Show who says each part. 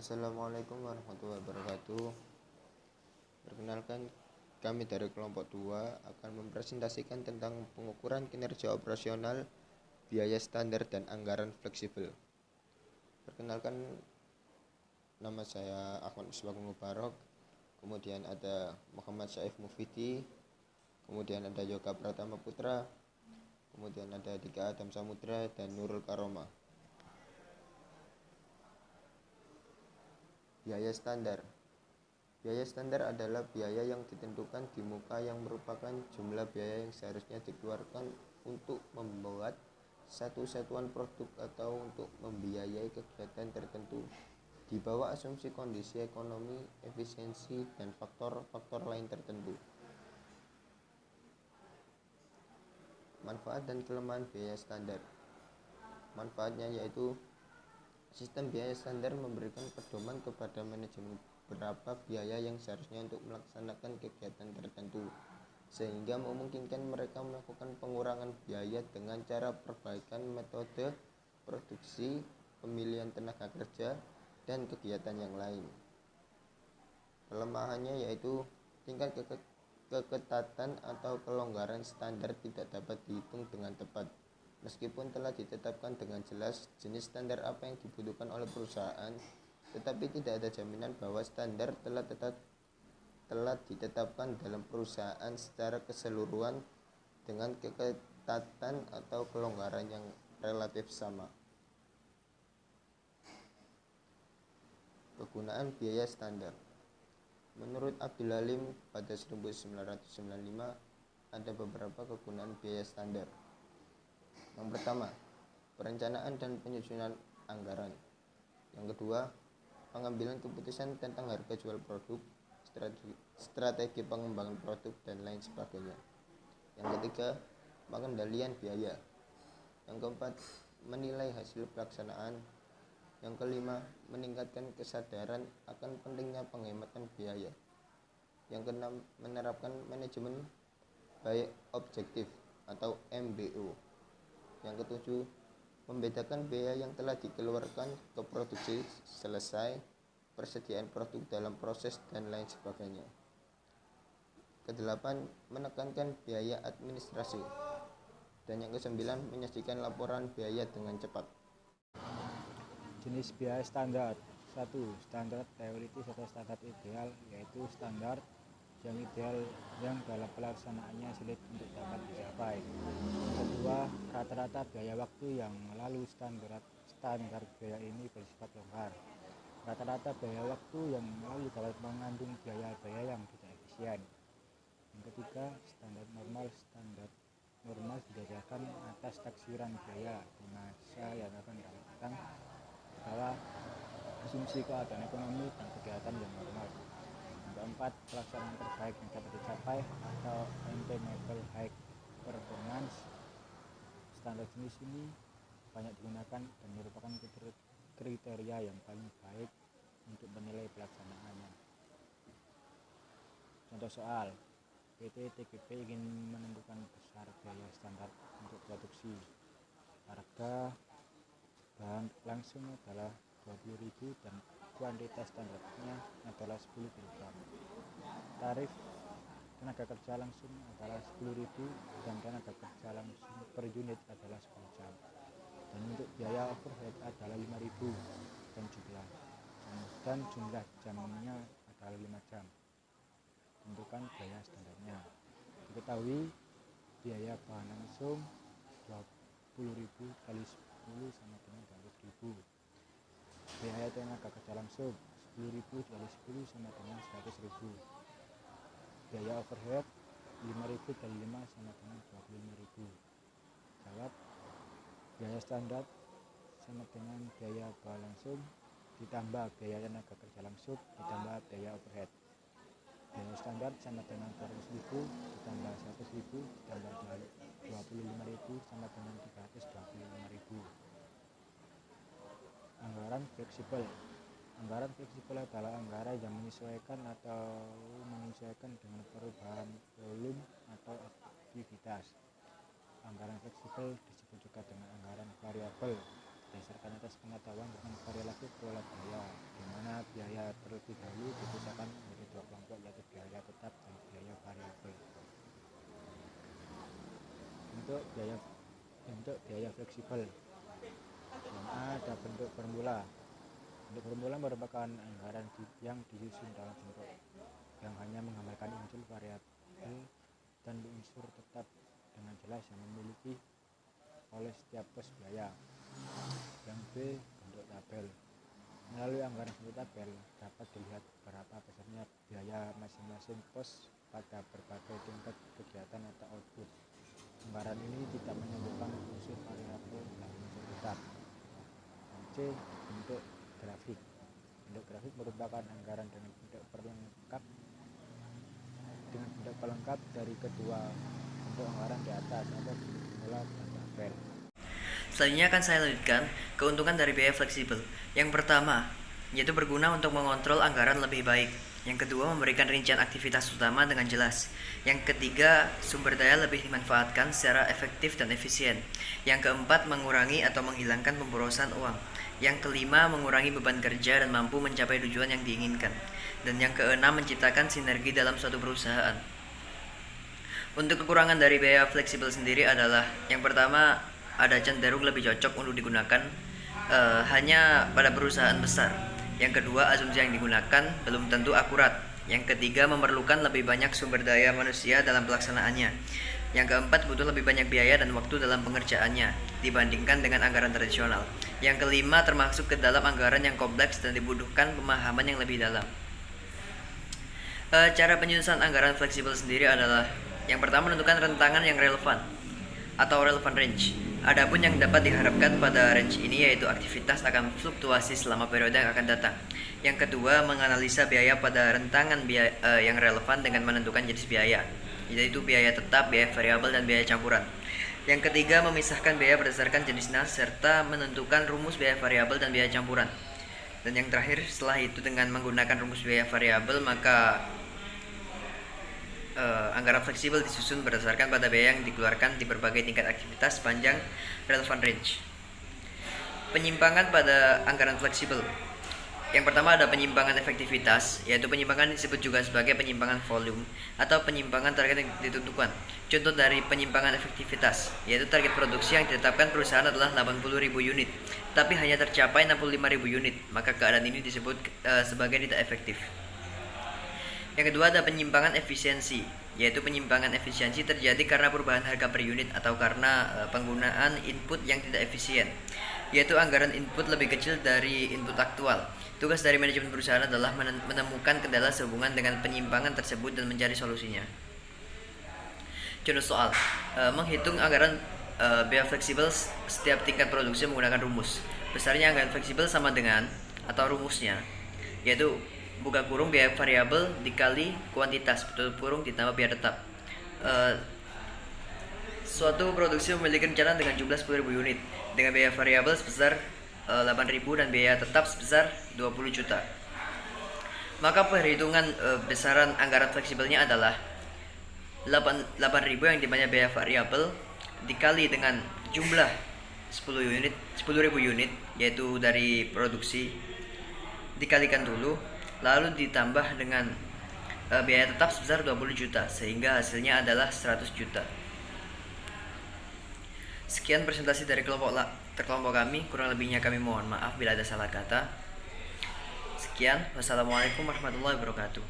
Speaker 1: Assalamualaikum warahmatullahi wabarakatuh. Perkenalkan, kami dari kelompok 2 akan mempresentasikan tentang pengukuran kinerja operasional, biaya standar dan anggaran fleksibel. Perkenalkan, nama saya Ahmad Misbahul Mubarok, kemudian ada Muhammad Saif Mufidi, kemudian ada Yoga Pratama Putra, kemudian ada Dika Adam Samudra dan Nurul Karoma. Biaya standar. Biaya standar adalah biaya yang ditentukan di muka yang merupakan jumlah biaya yang seharusnya dikeluarkan untuk membuat satu satuan produk atau untuk membiayai kegiatan tertentu di bawah asumsi kondisi ekonomi, efisiensi, dan faktor-faktor lain tertentu. Manfaat dan kelemahan biaya standar. Manfaatnya yaitu sistem biaya standar memberikan pedoman kepada manajemen berapa biaya yang seharusnya untuk melaksanakan kegiatan tertentu, sehingga memungkinkan mereka melakukan pengurangan biaya dengan cara perbaikan metode produksi, pemilihan tenaga kerja, dan kegiatan yang lain. Kelemahannya yaitu tingkat keketatan atau kelonggaran standar tidak dapat dihitung dengan tepat. Meskipun telah ditetapkan dengan jelas jenis standar apa yang dibutuhkan oleh perusahaan, tetapi tidak ada jaminan bahwa standar telah ditetapkan dalam perusahaan secara keseluruhan dengan keketatan atau kelonggaran yang relatif sama. Kegunaan biaya standar. Menurut Abdul Halim pada 1995 ada beberapa kegunaan biaya standar. Yang pertama, perencanaan dan penyusunan anggaran. Yang kedua, pengambilan keputusan tentang harga jual produk, strategi pengembangan produk, dan lain sebagainya. Yang ketiga, pengendalian biaya. Yang keempat, menilai hasil pelaksanaan. Yang kelima, meningkatkan kesadaran akan pentingnya penghematan biaya. Yang keenam, menerapkan manajemen by objektif atau MBO. Yang ketujuh, membedakan biaya yang telah dikeluarkan ke produksi selesai, persediaan produk dalam proses, dan lain sebagainya. Kedelapan, menekankan biaya administrasi. Dan yang kesembilan, menyajikan laporan biaya dengan cepat.
Speaker 2: Jenis biaya standar. 1. Standar teoritis atau standar ideal, yaitu standar yang ideal yang dalam pelaksanaannya sulit untuk dapat dicapai. Kedua, rata-rata biaya waktu yang melalui standar biaya ini bersifat longgar. Rata-rata biaya waktu yang melalui dapat mengandung biaya-biaya yang tidak efisien. Yang ketiga, standar normal. Standar normal didasarkan atas taksiran biaya di masa yang akan datang bahwa asumsi keadaan ekonomi dan kegiatan yang normal. Yang keempat, pelaksanaan terbaik yang dapat dicapai atau attainable high performance. Standar jenis ini banyak digunakan dan merupakan kriteria yang paling baik untuk menilai pelaksanaannya. Contoh soal, PT TGP ingin menentukan besar biaya standar untuk produksi. Harga bahan langsung adalah 20.000 dan kuantitas standarnya adalah 10 kg. Tarif tenaga kerja langsung adalah 10.000 dan tenaga kerja langsung per unit adalah 10 jam. Dan untuk biaya overhead adalah 5.000 dan jumlah jamnya adalah 5 jam. Tentukan biaya standarnya. Diketahui biaya bahan langsung 20.000 kali 10 sama dengan 200.000. Biaya tenaga kerja langsung 10.000 kali 10 sama dengan 100.000. Biaya overhead 5.000 kali 5 sama dengan 25.000. Jawab, biaya standar sama dengan biaya bahan langsung ditambah biaya tenaga kerja langsung ditambah biaya overhead. Biaya standar sama dengan 200.000 ditambah 100.000 ditambah 25.000 sama dengan 325.000. Anggaran fleksibel. Anggaran fleksibel adalah anggaran yang menyesuaikan dengan perubahan volume atau aktivitas. Anggaran fleksibel disebut juga dengan anggaran variabel berdasarkan atas pengetahuan tentang variasi pola biaya, di mana biaya terlebih dahulu dipisahkan menjadi dua kelompok, yaitu biaya tetap dan biaya variabel. Bentuk biaya fleksibel. Yang A ada bentuk formula. Bentuk formula merupakan anggaran yang disusun dalam bentuk yang hanya menggambarkan unsur variabel dan unsur tetap dengan jelas yang memiliki oleh setiap pos biaya. Yang B bentuk tabel. Melalui anggaran bentuk tabel dapat dilihat berapa besarnya biaya masing-masing pos pada berbagai tingkat kegiatan atau output. Anggaran ini tidak menyebutkan unsur variabel dan unsur tetap. Yang C bentuk grafik. Bentuk grafik merupakan anggaran dengan bentuk pelengkap dari kedua bentuk anggaran di atas atau bentuk formula dan tabel.
Speaker 3: Selanjutnya akan saya lanjutkan keuntungan dari biaya fleksibel. Yang pertama, yaitu berguna untuk mengontrol anggaran lebih baik. Yang kedua, memberikan rincian aktivitas utama dengan jelas. Yang ketiga, sumber daya lebih dimanfaatkan secara efektif dan efisien. Yang keempat, mengurangi atau menghilangkan pemborosan uang. Yang kelima, mengurangi beban kerja dan mampu mencapai tujuan yang diinginkan. Dan yang keenam, menciptakan sinergi dalam suatu perusahaan. Untuk kekurangan dari biaya fleksibel sendiri adalah, yang pertama, ada cenderung lebih cocok untuk digunakan hanya pada perusahaan besar. Yang kedua, asumsi yang digunakan belum tentu akurat. Yang ketiga, memerlukan lebih banyak sumber daya manusia dalam pelaksanaannya. Yang keempat, butuh lebih banyak biaya dan waktu dalam pengerjaannya dibandingkan dengan anggaran tradisional. Yang kelima, termasuk ke dalam anggaran yang kompleks dan dibutuhkan pemahaman yang lebih dalam. Cara penyusunan anggaran fleksibel sendiri adalah, yang pertama, menentukan rentangan yang relevan atau relevant range. Adapun yang dapat diharapkan pada range ini yaitu aktivitas akan fluktuasi selama periode yang akan datang. Yang kedua, menganalisa biaya pada rentangan yang relevan dengan menentukan jenis biaya, yaitu biaya tetap, biaya variabel, dan biaya campuran. Yang ketiga, memisahkan biaya berdasarkan jenisnya serta menentukan rumus biaya variabel dan biaya campuran. Dan yang terakhir, setelah itu dengan menggunakan rumus biaya variabel, maka anggaran fleksibel disusun berdasarkan pada biaya yang dikeluarkan di berbagai tingkat aktivitas sepanjang relevant range. Penyimpangan pada anggaran fleksibel. Yang pertama ada penyimpangan efektivitas, yaitu penyimpangan disebut juga sebagai penyimpangan volume atau penyimpangan target yang ditentukan. Contoh dari penyimpangan efektivitas, yaitu target produksi yang ditetapkan perusahaan adalah 80.000 unit, tapi hanya tercapai 65.000 unit, maka keadaan ini disebut sebagai tidak efektif. Yang kedua ada penyimpangan efisiensi, yaitu penyimpangan efisiensi terjadi karena perubahan harga per unit atau karena penggunaan input yang tidak efisien, yaitu anggaran input lebih kecil dari input aktual. Tugas dari manajemen perusahaan adalah menemukan kendala sehubungan dengan penyimpangan tersebut dan mencari solusinya. Contoh soal, menghitung anggaran biaya fleksibel setiap tingkat produksi menggunakan rumus. Besarnya anggaran fleksibel sama dengan atau rumusnya, yaitu buka kurung biaya variabel dikali kuantitas tutup kurung ditambah biaya tetap. Suatu produksi memiliki rencana dengan jumlah 10.000 unit dengan biaya variabel sebesar 8.000 dan biaya tetap sebesar 20 juta. Maka perhitungan besaran anggaran fleksibelnya adalah 8.000 yang dimana biaya variabel dikali dengan jumlah 10.000 unit yaitu dari produksi dikalikan dulu, lalu ditambah dengan biaya tetap sebesar 20 juta sehingga hasilnya adalah 100 juta. Sekian presentasi dari kelompok kami, kurang lebihnya kami mohon maaf bila ada salah kata. Sekian, wassalamualaikum warahmatullahi wabarakatuh.